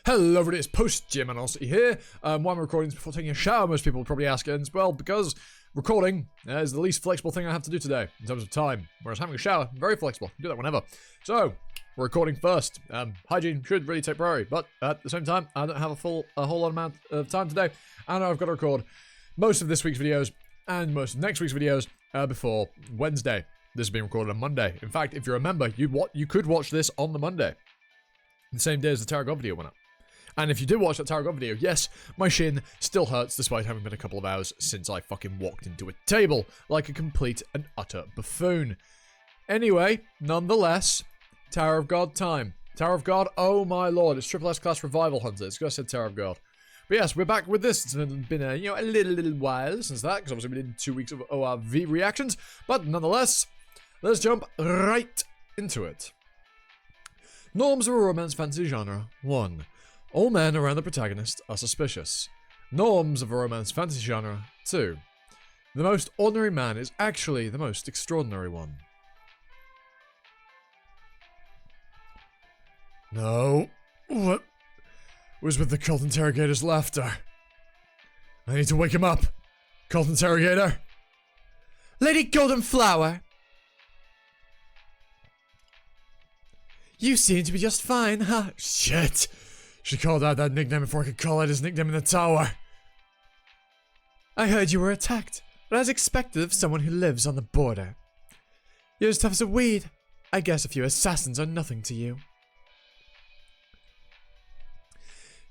Hello everybody, it's Post-Gym and I'll here. Why am I recording this before taking a shower? Most people will probably ask it, as well, because recording is the least flexible thing I have to do today in terms of time. Whereas having a shower, very flexible. I can do that whenever. So, we're recording first. Hygiene should really take priority, but at the same time, I don't have a whole lot amount of time today, and I've got to record most of this week's videos and most of next week's videos before Wednesday. This is being recorded on Monday. In fact, if you remember, you could watch this on the Monday, the same day as the Tower of God video went up. And if you did watch that Tower of God video, yes, my shin still hurts despite having been a couple of hours since I fucking walked into a table like a complete and utter buffoon. Anyway, nonetheless, Tower of God time. Tower of God, oh my lord, it's Triple S Class Revival Hunter. It's got said Tower of God. But yes, we're back with this. It's been a, a little while since that, because obviously we did 2 weeks of ORV reactions. But nonetheless, let's jump right into it. Norms of a romance fantasy genre 1. All men around the protagonist are suspicious. Norms of a romance fantasy genre 2. The most ordinary man is actually the most extraordinary one. No. What was with the cult interrogator's laughter? I need to wake him up. Cult interrogator. Lady Golden Flower. You seem to be just fine, huh? Shit. She called out that nickname before I could call out his nickname in the tower. I heard you were attacked, but as expected of someone who lives on the border. You're as tough as a weed. I guess a few assassins are nothing to you.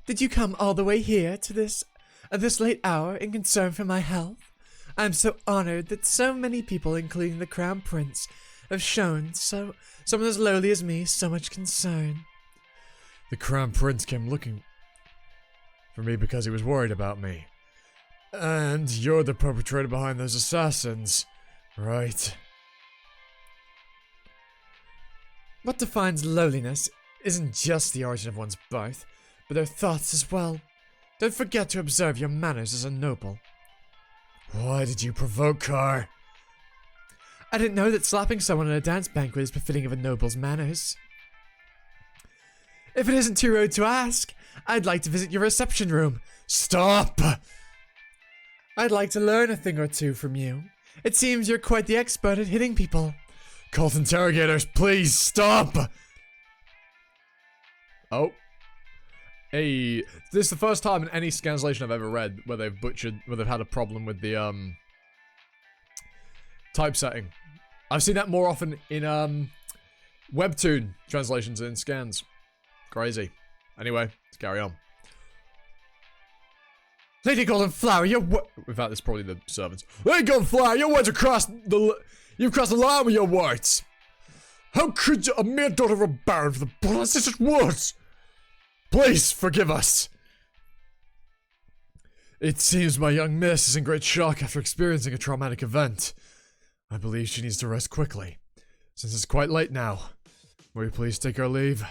Did you come all the way here to this, at this late hour in concern for my health? I'm so honored that so many people, including the Crown Prince, have shown someone as lowly as me so much concern. The Crown Prince came looking for me because he was worried about me. And you're the perpetrator behind those assassins, right? What defines lowliness isn't just the origin of one's birth, but their thoughts as well. Don't forget to observe your manners as a noble. Why did you provoke her? I didn't know that slapping someone at a dance banquet is befitting of a noble's manners. If it isn't too rude to ask, I'd like to visit your reception room. Stop! I'd like to learn a thing or two from you. It seems you're quite the expert at hitting people. Cult interrogators, please stop! Oh. Hey, this is the first time in any scanslation I've ever read where they've had a problem with the, typesetting. I've seen that more often in, webtoon translations and in scans. Crazy. Anyway, let's carry on. Lady Golden Flower, In fact, it's probably the servants. Lady Golden Flower, your words you've crossed the line with your words. How could you, a mere daughter of a baron for the blood of such words? Please, forgive us. It seems my young miss is in great shock after experiencing a traumatic event. I believe she needs to rest quickly, since it's quite late now. Will you please take our leave?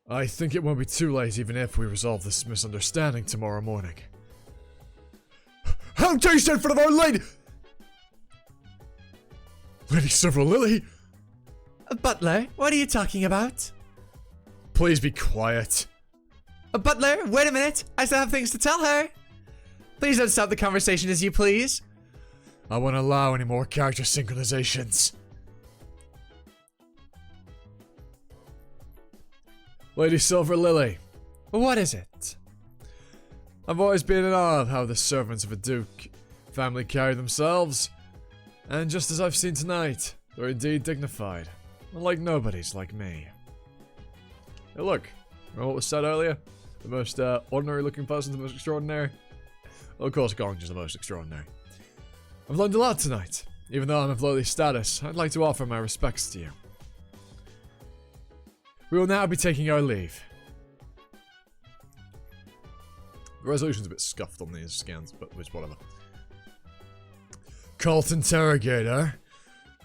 I think it won't be too late even if we resolve this misunderstanding tomorrow morning. How dare you stand in front of our lady! Lady Several Lily? Butler, what are you talking about? Please be quiet. Butler, wait a minute. I still have things to tell her. Please don't stop the conversation as you please. I won't allow any more character synchronizations. Lady Silver Lily. What is it? I've always been in awe of how the servants of a duke family carry themselves. And just as I've seen tonight, they're indeed dignified. Unlike nobodies like me. Hey look, remember what was said earlier? The most ordinary looking person's the most extraordinary? Well, of course, Gong's is the most extraordinary. I've learned a lot tonight. Even though I'm of lowly status, I'd like to offer my respects to you. We will now be taking our leave. The resolution's a bit scuffed on these scans, but it's whatever. Cult interrogator,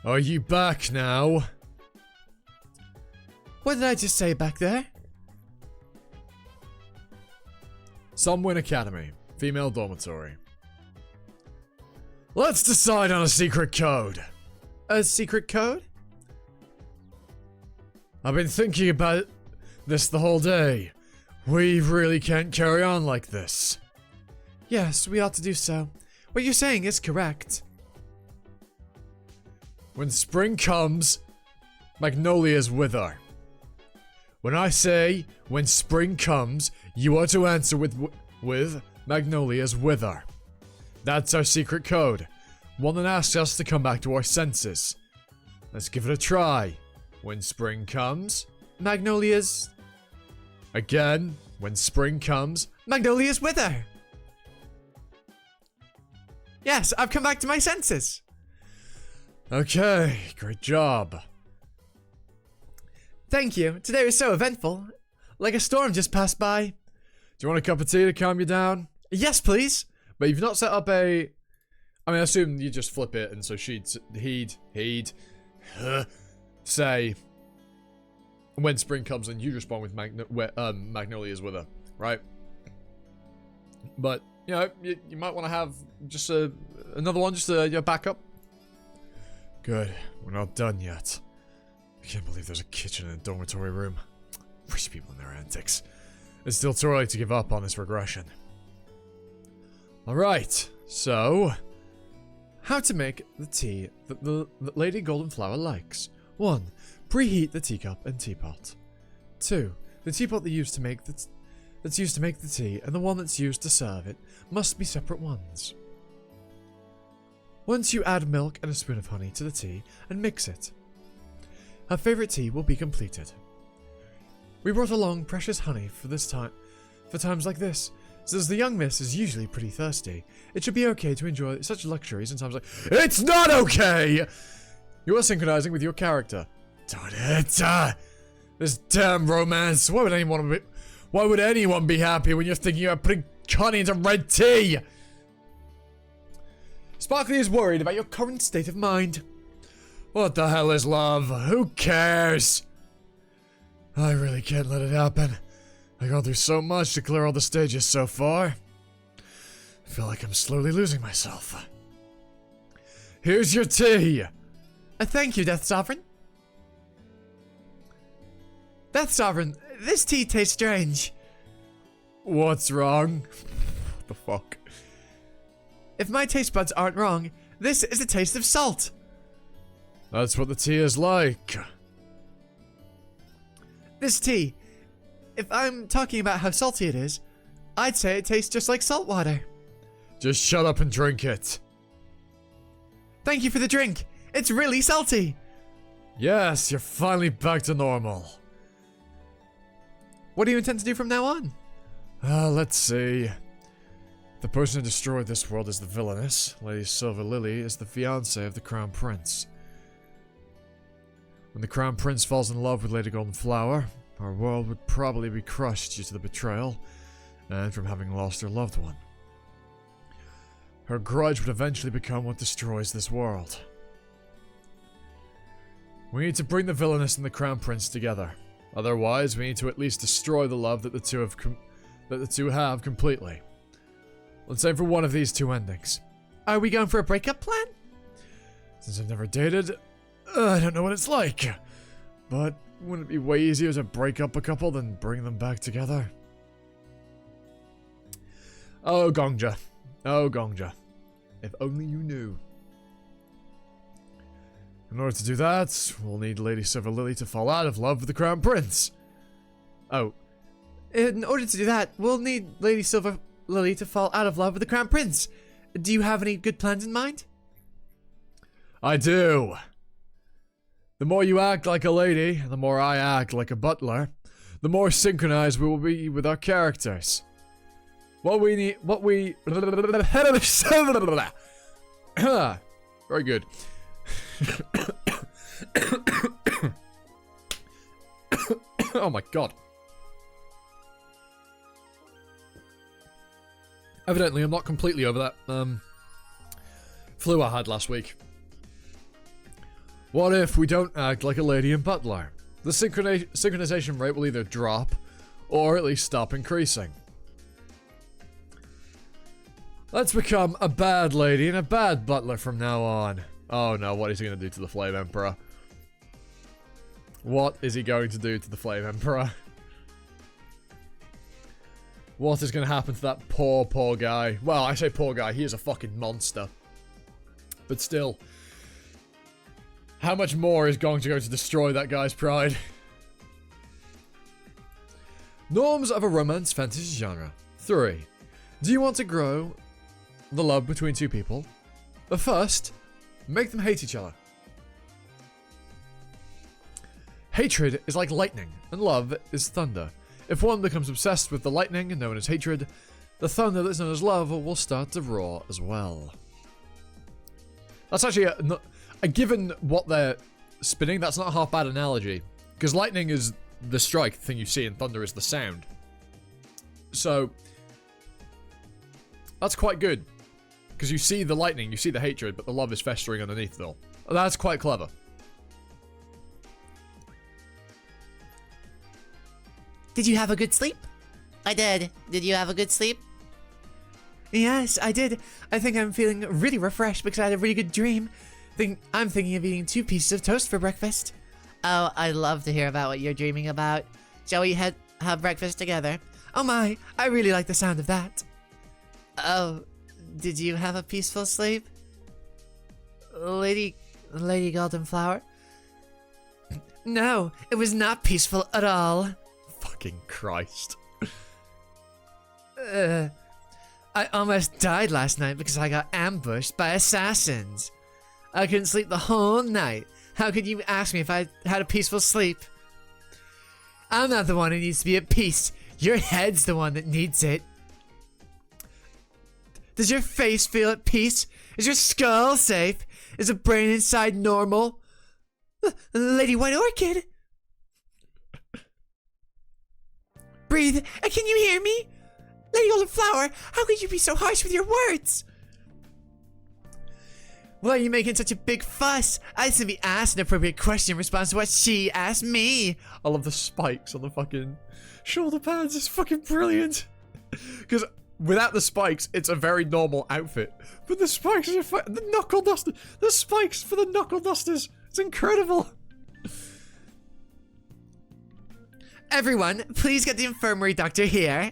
are you back now? What did I just say back there? Sunwin Academy, female dormitory. Let's decide on a secret code. A secret code? I've been thinking about this the whole day. We really can't carry on like this. Yes, we ought to do so. What you're saying is correct. When spring comes, magnolias wither. When I say, when spring comes, you are to answer with magnolias wither. That's our secret code. One that asks us to come back to our senses. Let's give it a try. When spring comes, Magnolias. Again, when spring comes, Magnolias wither. Yes, I've come back to my senses. Okay, great job. Thank you. Today was so eventful. Like a storm just passed by. Do you want a cup of tea to calm you down? Yes, please. But you've not set up a... I mean, I assume you just flip it, and so he'd say, when spring comes, and you respond with magnolias with her, right? But, you know, you might want to have just another one, just your backup. Good. We're not done yet. I can't believe there's a kitchen in a dormitory room. Rich people and their antics. It's still too early to give up on this regression. Alright, so... How to make the tea that the Lady Goldenflower likes. 1. Preheat the teacup and teapot. 2. The teapot that's used to make the tea and the one that's used to serve it must be separate ones. Once you add milk and a spoon of honey to the tea and mix it, her favorite tea will be completed. We brought along precious honey for times like this, since the young miss is usually pretty thirsty. It should be okay to enjoy such luxuries in times like— It's not okay! You are synchronizing with your character. Darn it! This damn romance. Why would anyone be happy when you're thinking about putting honey into red tea? Sparkly is worried about your current state of mind. What the hell is love? Who cares? I really can't let it happen. I've gone through so much to clear all the stages so far. I feel like I'm slowly losing myself. Here's your tea! Thank you, Death Sovereign. Death Sovereign, this tea tastes strange. What's wrong? What the fuck? If my taste buds aren't wrong, this is a taste of salt. That's what the tea is like. This tea, if I'm talking about how salty it is, I'd say it tastes just like salt water. Just shut up and drink it. Thank you for the drink. It's really salty. Yes, you're finally back to normal. What do you intend to do from now on? Let's see. The person who destroyed this world is the villainess. Lady Silver Lily is the fiancée of the Crown Prince. When the Crown Prince falls in love with Lady Goldenflower, our world would probably be crushed due to the betrayal, and from having lost her loved one. Her grudge would eventually become what destroys this world. We need to bring the villainess and the Crown Prince together. Otherwise, we need to at least destroy the love that the two have completely. Let's aim for one of these two endings. Are we going for a breakup plan? Since I've never dated, I don't know what it's like. But wouldn't it be way easier to break up a couple than bring them back together? Oh, Gongja. Oh, Gongja. If only you knew. In order to do that, we'll need Lady Silver Lily to fall out of love with the Crown Prince. Oh. In order to do that, we'll need Lady Silver Lily to fall out of love with the Crown Prince. Do you have any good plans in mind? I do. The more you act like a lady, and the more I act like a butler, the more synchronized we will be with our characters. Very good. Oh my god. Evidently, I'm not completely over that flu I had last week. What if we don't act like a lady and butler? The synchronization rate will either drop, or at least stop increasing. Let's become a bad lady and a bad butler from now on. Oh no, what is he going to do to the Flame Emperor? What is he going to do to the Flame Emperor? What is going to happen to that poor, poor guy? Well, I say poor guy. He is a fucking monster. But still. How much more is going to go to destroy that guy's pride? Norms of a romance fantasy genre. 3. Do you want to grow the love between two people? But first, make them hate each other. Hatred is like lightning, and love is thunder. If one becomes obsessed with the lightning, known as hatred, the thunder that's known as love will start to roar as well. That's actually given what they're spinning, that's not a half bad analogy. Because lightning is the strike thing you see, and thunder is the sound. So, that's quite good. Because you see the lightning, you see the hatred, but the love is festering underneath it all. That's quite clever. Did you have a good sleep? I did. Did you have a good sleep? Yes, I did. I think I'm feeling really refreshed because I had a really good dream. I'm thinking of eating 2 pieces of toast for breakfast. Oh, I'd love to hear about what you're dreaming about. Shall we have breakfast together? Oh my, I really like the sound of that. Oh, did you have a peaceful sleep? Lady Goldenflower? No, it was not peaceful at all. Fucking Christ. I almost died last night because I got ambushed by assassins. I couldn't sleep the whole night. How could you ask me if I had a peaceful sleep? I'm not the one who needs to be at peace. Your head's the one that needs it. Does your face feel at peace? Is your skull safe? Is the brain inside normal? Lady White Orchid? Breathe. Can you hear me? Lady Golden Flower, how could you be so harsh with your words? Why are you making such a big fuss? I simply asked an appropriate question in response to what she asked me. I love the spikes on the fucking shoulder pads. It's fucking brilliant. Because without the spikes, it's a very normal outfit. But the spikes are the knuckle duster. The spikes for the knuckle dusters. It's incredible. Everyone, please get the infirmary doctor here.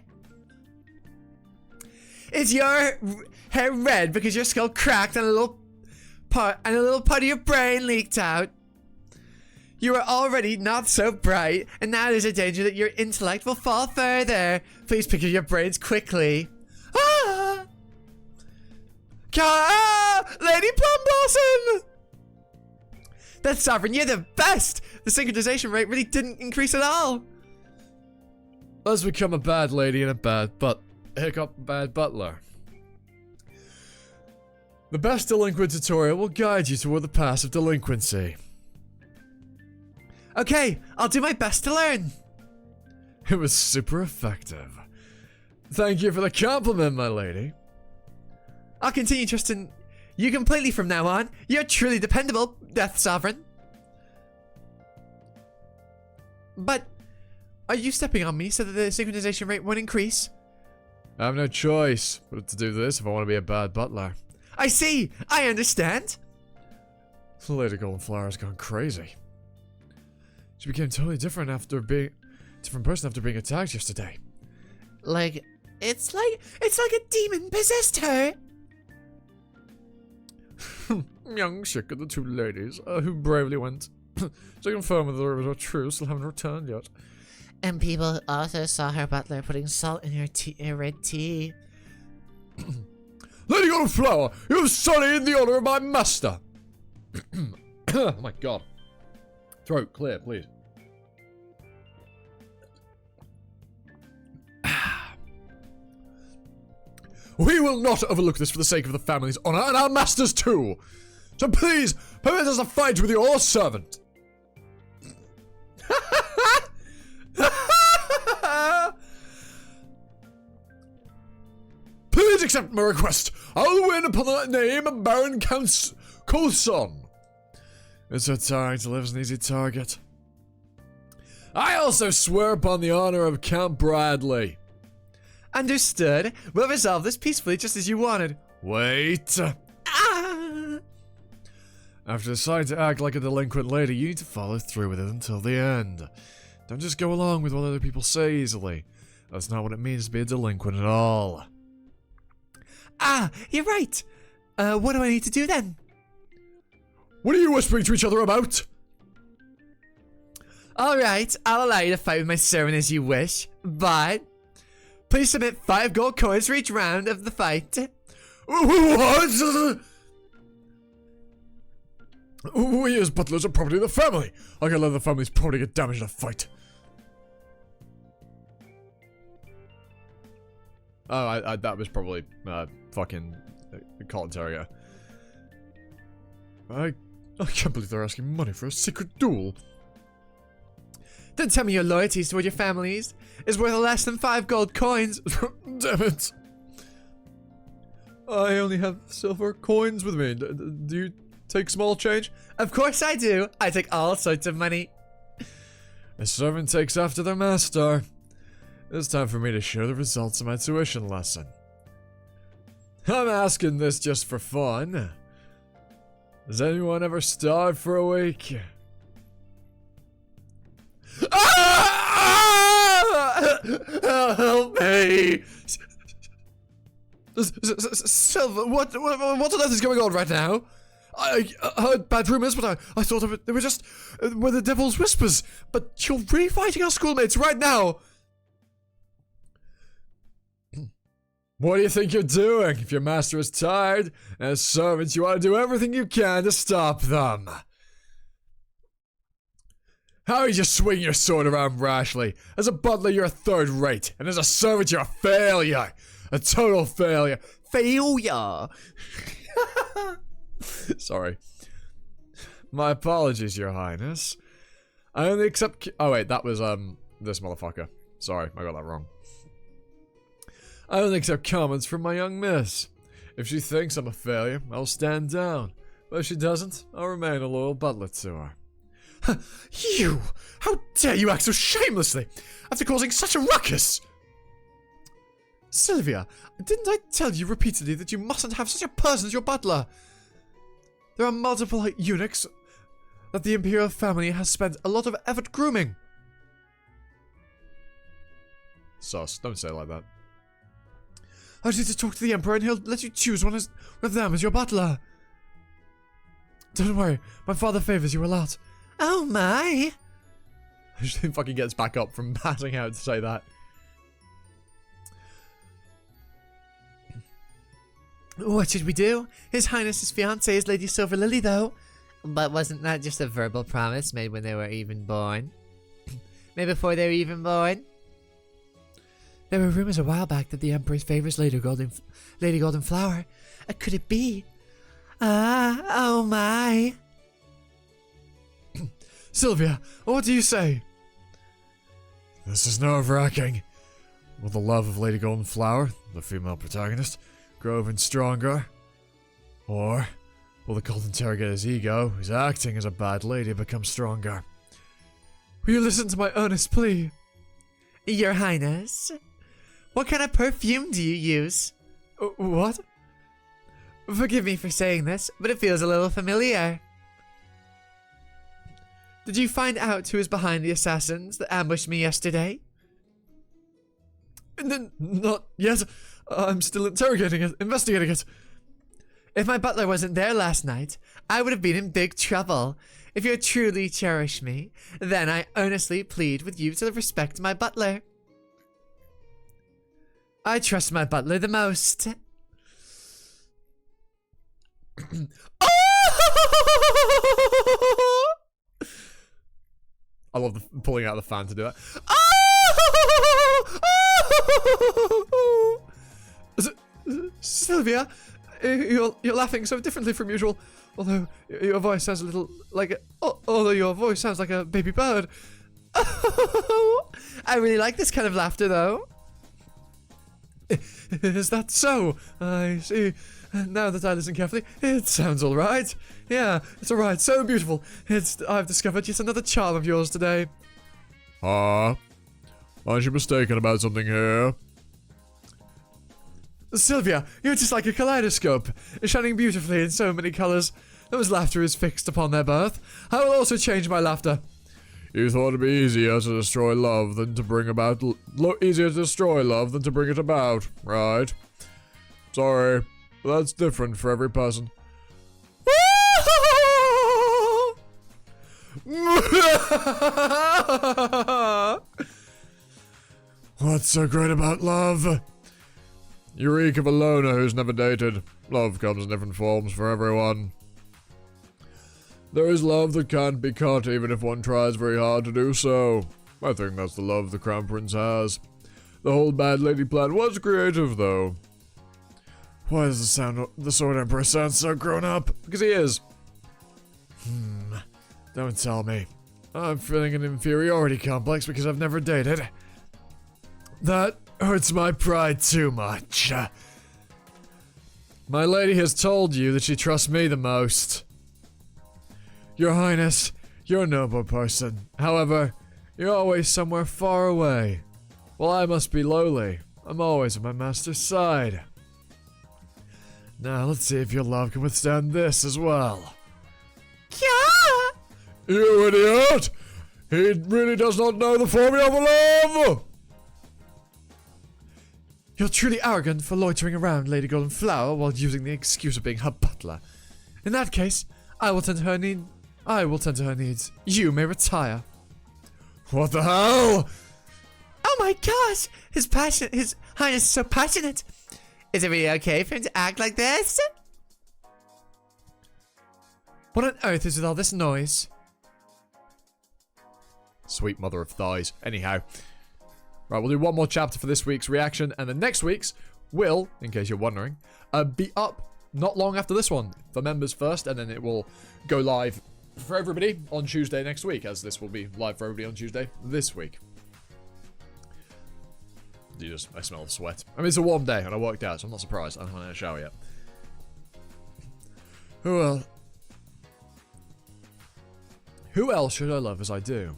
Is your hair red because your skull cracked and a little part of your brain leaked out? You are already not so bright, and now there's a danger that your intellect will fall further. Please pick up your brains quickly. Ah! Lady Plum Blossom! That's Sovereign, you're the best! The synchronization rate really didn't increase at all. Let's become a bad lady and a bad butler. The best delinquent tutorial will guide you toward the path of delinquency. Okay, I'll do my best to learn. It was super effective. Thank you for the compliment, my lady. I'll continue trusting you completely from now on. You're truly dependable, Death Sovereign. But are you stepping on me so that the synchronization rate won't increase? I have no choice but to do this if I want to be a bad butler. I see! I understand! Lady Goldenflower has gone crazy. She became totally different person after being attacked yesterday. It's like a demon possessed her! Young sick of the 2 ladies who bravely went to confirm whether the rumors were true still haven't returned yet. And people also saw her butler putting salt in her red tea. Lady Goldenflower, you have sullied the honor of my master. Oh my god. Throat clear, please. We will not overlook this for the sake of the family's honor and our masters too. So please, permit us to fight with your servant. Please accept my request. I'll win upon the name of Baron Count Coulson. It's so tiring to live as an easy target. I also swear upon the honor of Count Bradley. Understood. We'll resolve this peacefully just as you wanted. Wait. Ah! After deciding to act like a delinquent lady, you need to follow through with it until the end. Don't just go along with what other people say easily. That's not what it means to be a delinquent at all. Ah, you're right. What do I need to do then? What are you whispering to each other about? Alright, I'll allow you to fight with my servant as you wish, but please submit 5 gold coins for each round of the fight. What? We as butlers are property of the family. I can't let the family's property get damaged in a fight. Oh, that was probably fucking call interrogator. I can't believe they're asking money for a secret duel. Don't tell me your loyalties toward your families is worth less than 5 gold coins. Damn it. I only have silver coins with me. Do you take small change? Of course I do. I take all sorts of money. A servant takes after their master. It's time for me to show the results of my tuition lesson. I'm asking this just for fun. Has anyone ever starved for a week? Help me! Silver, what on earth is going on right now? I heard bad rumors, but I thought they were just were the devil's whispers. But you're really fighting our schoolmates right now. What do you think you're doing? If your master is tired, as servants, you ought to do everything you can to stop them. How are you just swinging your sword around rashly? As a butler, you're a third rate, and as a servant, you're a failure. A total failure. Failure. Sorry. My apologies, your highness. I only accept... Oh wait, that was, this motherfucker. Sorry, I got that wrong. I only accept comments from my young miss. If she thinks I'm a failure, I'll stand down. But if she doesn't, I'll remain a loyal butler to her. You! How dare you act so shamelessly after causing such a ruckus! Sylvia, didn't I tell you repeatedly that you mustn't have such a person as your butler? There are multiple eunuchs that the imperial family has spent a lot of effort grooming. Sus, don't say it like that. I just need to talk to the emperor and he'll let you choose one of them as your butler. Don't worry, my father favors you a lot. Oh my! She fucking gets back up from passing out to say that. What should we do? His Highness's fiancée is Lady Silver Lily, though. But wasn't that just a verbal promise made when they were even born? Maybe before they were even born? There were rumors a while back that the Emperor favors Lady Golden Flower. Could it be? Oh my. Sylvia, what do you say? This is nerve-wracking. Will the love of Lady Golden Flower, the female protagonist, grow even stronger? Or will the cult interrogator's ego, who's acting as a bad lady, become stronger? Will you listen to my earnest plea? Your Highness, what kind of perfume do you use? What? Forgive me for saying this, but it feels a little familiar. Did you find out who is behind the assassins that ambushed me yesterday? Not yet. I'm still investigating it. If my butler wasn't there last night, I would have been in big trouble. If you truly cherish me, then I earnestly plead with you to respect my butler. I trust my butler the most. I love pulling out the fan to do that. Sylvia, you're laughing so differently from usual. Although your voice sounds a little like although your voice sounds like a baby bird. I really like this kind of laughter, though. Is that so? I see. Now that I listen carefully, it sounds all right. Yeah, it's all right. So beautiful. I've discovered yet another charm of yours today. Aren't you mistaken about something here? Sylvia, you're just like a kaleidoscope, shining beautifully in so many colors. whose laughter is fixed upon their birth. I will also change my laughter. You thought it'd be easier to destroy love than to bring about... easier to destroy love than to bring it about, right? Sorry, but that's different for every person. What's so great about love? You reek of a loner who's never dated. Love comes in different forms for everyone. There is love that can't be cut even if one tries very hard to do so. I think that's the love the Crown Prince has. The whole bad lady plan was creative, though. Why does the Sword Emperor sound so grown up? Because he is. Don't tell me. I'm feeling an inferiority complex because I've never dated. That hurts my pride too much. My lady has told you that she trusts me the most. Your Highness, you're a noble person. However, you're always somewhere far away. While I must be lowly, I'm always at my master's side. Now, let's see if your love can withstand this as well. Yeah! You idiot! He really does not know the formula for love! You're truly arrogant for loitering around Lady Golden Flower while using the excuse of being her butler. In that case, I will tend to her needs. You may retire. What the hell? Oh my gosh! His Highness is so passionate! Is it really okay for him to act like this? What on earth is with all this noise? Sweet mother of thighs. Anyhow. Right, we'll do one more chapter for this week's reaction, and then next week's will, in case you're wondering, be up not long after this one. For members first, and then it will go live for everybody on Tuesday next week, as this will be live for everybody on Tuesday this week. I smell the sweat. I mean, it's a warm day, and I worked out, so I'm not surprised. I haven't had a shower yet. Who else should I love as I do?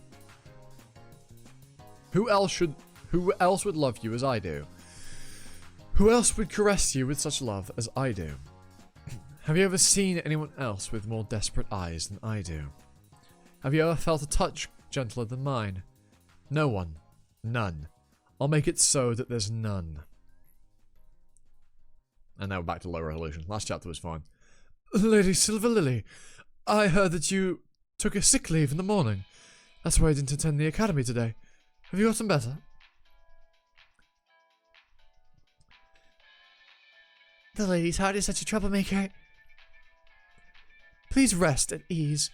Who else would love you as I do? Who else would caress you with such love as I do? Have you ever seen anyone else with more desperate eyes than I do? Have you ever felt a touch gentler than mine? No one. None. I'll make it so that there's none. And now we're back to low resolution. Last chapter was fine. Lady Silver Lily, I heard that you took a sick leave in the morning. That's why I didn't attend the academy today. Have you gotten better? The lady's heart is such a troublemaker. Please rest at ease.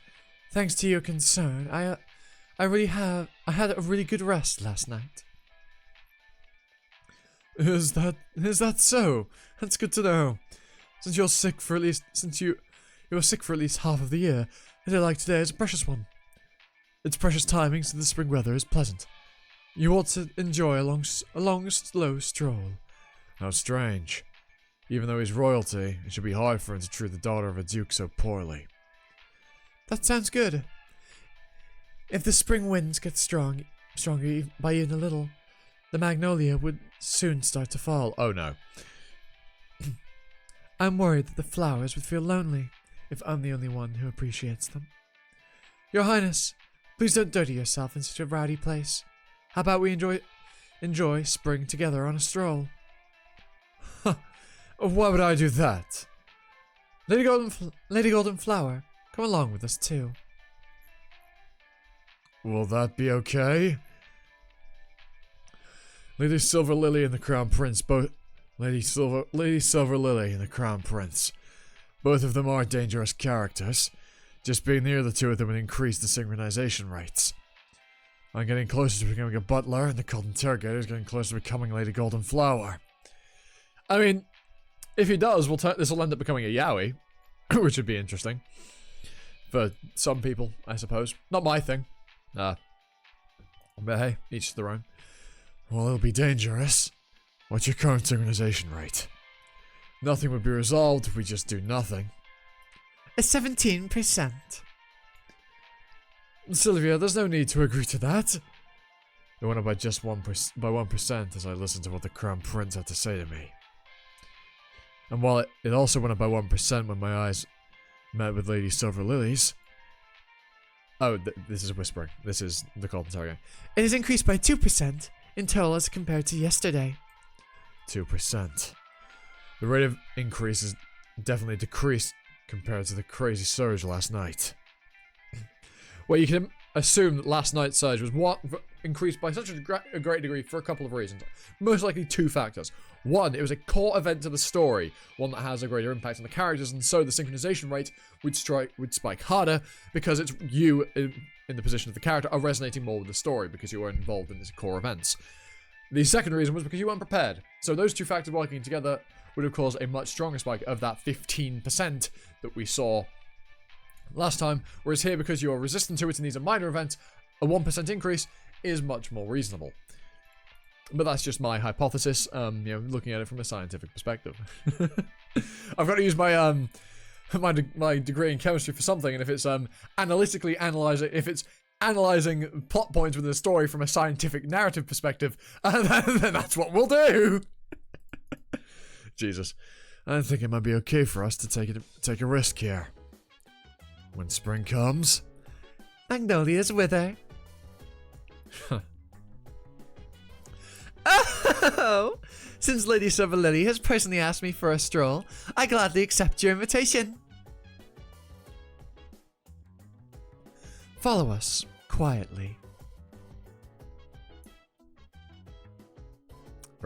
Thanks to your concern, I had a really good rest last night. Is that so? That's good to know. Since you were sick for at least half of the year, a day like today is a precious one. It's precious timing since the spring weather is pleasant. You ought to enjoy a long slow stroll. How strange. Even though he's royalty, it should be hard for him to treat the daughter of a duke so poorly. That sounds good. If the spring winds get stronger by even a little, the magnolia would soon start to fall. Oh no. I'm worried that the flowers would feel lonely if I'm the only one who appreciates them. Your Highness, please don't dirty yourself in such a rowdy place. How about we enjoy spring together on a stroll? Why would I do that? Lady Golden Flower, come along with us too. Will that be okay? Lady Silver Lily and the Crown Prince Lady Silver Lily and the Crown Prince. Both of them are dangerous characters. Just being near the two of them would increase the synchronization rates. I'm getting closer to becoming a butler, and the Cult Interrogator is getting closer to becoming Lady Golden Flower. I mean, if he does, this will end up becoming a yaoi, which would be interesting. For some people, I suppose. Not my thing. But hey, each to their own. Well, it'll be dangerous. What's your current synchronization rate? Nothing would be resolved if we just do nothing. 17%. Sylvia, there's no need to agree to that. It went up by just 1% as I listened to what the Crown Prince had to say to me. And while it also went up by 1% when my eyes met with Lady Silver Lilies. Oh, this is whispering. This is the commentary. It has increased by 2% in total as compared to yesterday. 2%. The rate of increase is definitely decreased compared to the crazy surge last night. Well, you can assume that last night's surge was increased by such a great degree for a couple of reasons. Most likely 2 factors. One, it was a core event to the story, one that has a greater impact on the characters, and so the synchronization rate would spike harder because it's you in the position of the character are resonating more with the story because you were involved in these core events. The second reason was because you weren't prepared. So those 2 factors working together would have caused a much stronger spike of that 15% that we saw last time, whereas here, because you are resistant to it in these minor events, a 1% increase is much more reasonable. But that's just my hypothesis, looking at it from a scientific perspective. I've got to use my my degree in chemistry for something, and if it's if it's analyzing plot points within a story from a scientific narrative perspective, then that's what we'll do. Jesus, I think it might be okay for us to take a risk here. When spring comes, Magnolias wither. Oh! Since Lady Silver Lily has personally asked me for a stroll, I gladly accept your invitation. Follow us, quietly.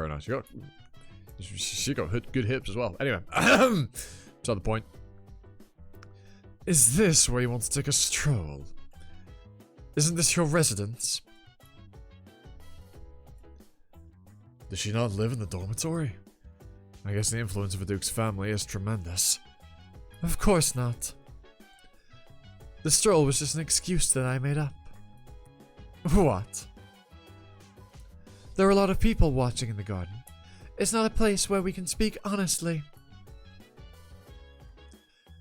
very nice. She got good hips as well. Anyway, beside the point. Is this where you want to take a stroll? Isn't this your residence? Does she not live in the dormitory? I guess the influence of a duke's family is tremendous. Of course not. The stroll was just an excuse that I made up. What? There are a lot of people watching in the garden. It's not a place where we can speak honestly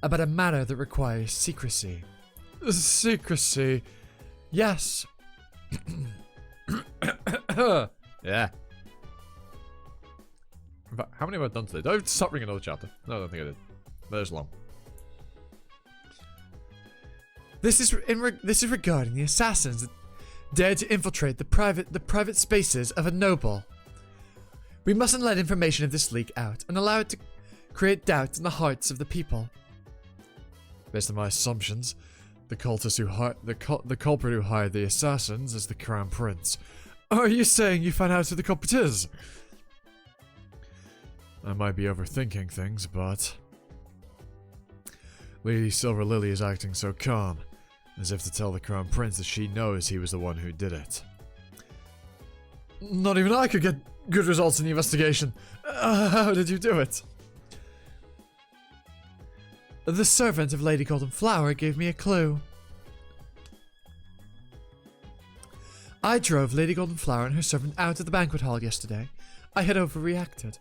about a matter that requires secrecy. Secrecy? Yes. Yeah. In fact, how many have I done today? Did I start reading another chapter? No, I don't think I did. But it's long. This is regarding the assassins that dared to infiltrate the private spaces of a noble. We mustn't let information of this leak out and allow it to create doubt in the hearts of the people. Based on my assumptions, the culprit who hired the assassins is the Crown Prince. Are you saying you found out who the culprit is? I might be overthinking things, but Lady Silver Lily is acting so calm, as if to tell the Crown Prince that she knows he was the one who did it. Not even I could get good results in the investigation. How did you do it? The servant of Lady Golden Flower gave me a clue. I drove Lady Golden Flower and her servant out of the banquet hall yesterday. I had overreacted.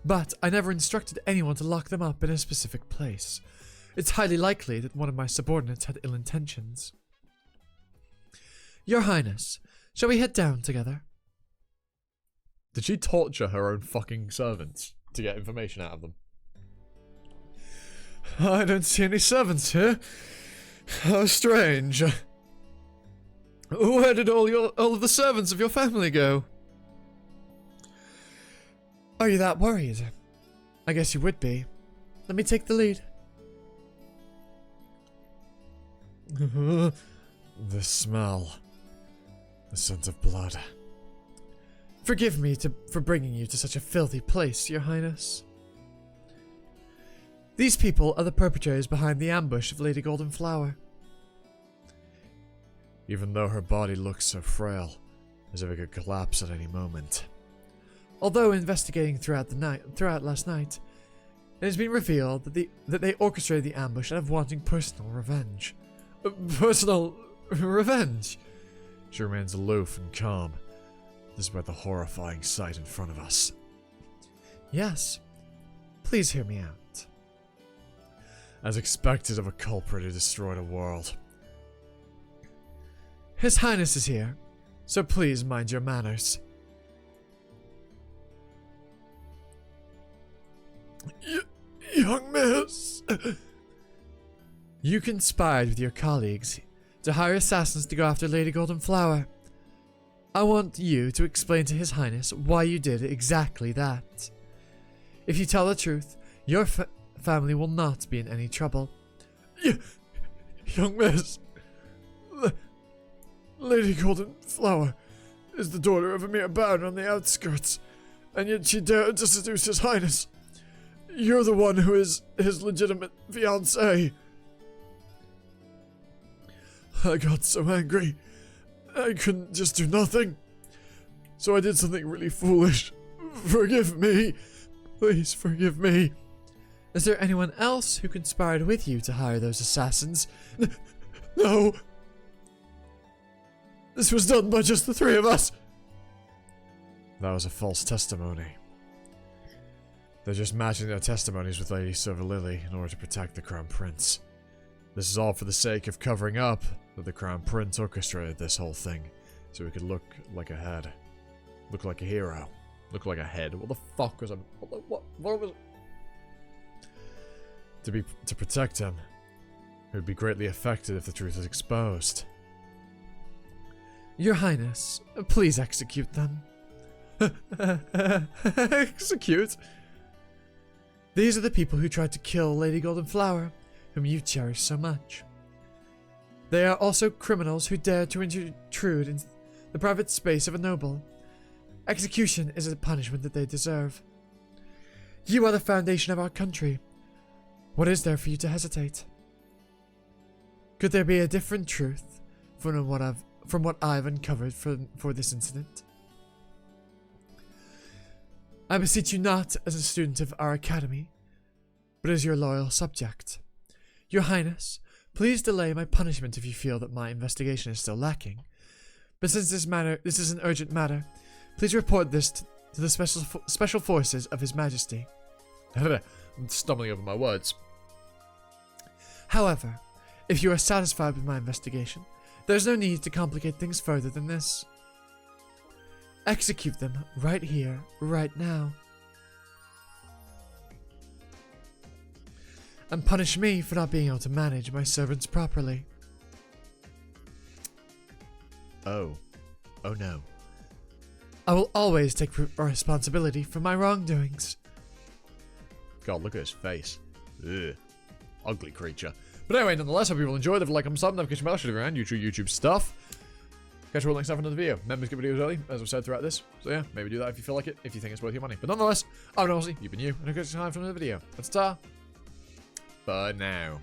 But I never instructed anyone to lock them up in a specific place. It's highly likely that one of my subordinates had ill intentions. Your Highness, shall we head down together? Did she torture her own fucking servants to get information out of them? I don't see any servants here. How strange. Where did all of the servants of your family go? Are you that worried? I guess you would be. Let me take the lead. The smell. The scent of blood. Forgive me for bringing you to such a filthy place, Your Highness. These people are the perpetrators behind the ambush of Lady Golden Flower. Even though her body looks so frail, as if it could collapse at any moment. Although investigating throughout last night, it has been revealed that they orchestrated the ambush out of wanting personal revenge. Personal revenge? She remains aloof and calm, despite the horrifying sight in front of us. Yes. Please hear me out. As expected of a culprit who destroyed a world. His Highness is here, so please mind your manners. Young miss. You conspired with your colleagues to hire assassins to go after Lady Goldenflower. I want you to explain to His Highness why you did exactly that. If you tell the truth, your family will not be in any trouble. Young miss, Lady Goldenflower is the daughter of a mere baron on the outskirts, and yet she dared to seduce His Highness. You're the one who is his legitimate fiancée. I got so angry, I couldn't just do nothing. So I did something really foolish. Forgive me. Please forgive me. Is there anyone else who conspired with you to hire those assassins? No. This was done by just the three of us. That was a false testimony. They're just matching their testimonies with Lady Silver Lily in order to protect the Crown Prince. This is all for the sake of covering up that the Crown Prince orchestrated this whole thing, so he could look like a head. Look like a hero. Look like a head. What the fuck was I... What was... To protect him, it would be greatly affected if the truth is exposed. Your Highness, please execute them. Execute? These are the people who tried to kill Lady Goldenflower, whom you cherish so much. They are also criminals who dared to intrude into the private space of a noble. Execution is a punishment that they deserve. You are the foundation of our country. What is there for you to hesitate? Could there be a different truth from what I've uncovered for this incident? I beseech you not as a student of our academy, but as your loyal subject. Your Highness, please delay my punishment if you feel that my investigation is still lacking. But since this is an urgent matter, please report this to the special forces of His Majesty. I'm stumbling over my words. However, if you are satisfied with my investigation, there's no need to complicate things further than this. Execute them right here, right now. And punish me for not being able to manage my servants properly. Oh. Oh no. I will always take responsibility for my wrongdoings. God, look at his face. Ugh. Ugly creature. But anyway, nonetheless, hope you all enjoyed. If you like, sub, notification bell, should around YouTube stuff. Catch you all next time for another video. Remember to get videos early, as I've said throughout this. So yeah, maybe do that if you feel like it, if you think it's worth your money. But nonetheless, I've been Aussie, you've been you, and I'll catch you time for another video. That's ta. Bye now.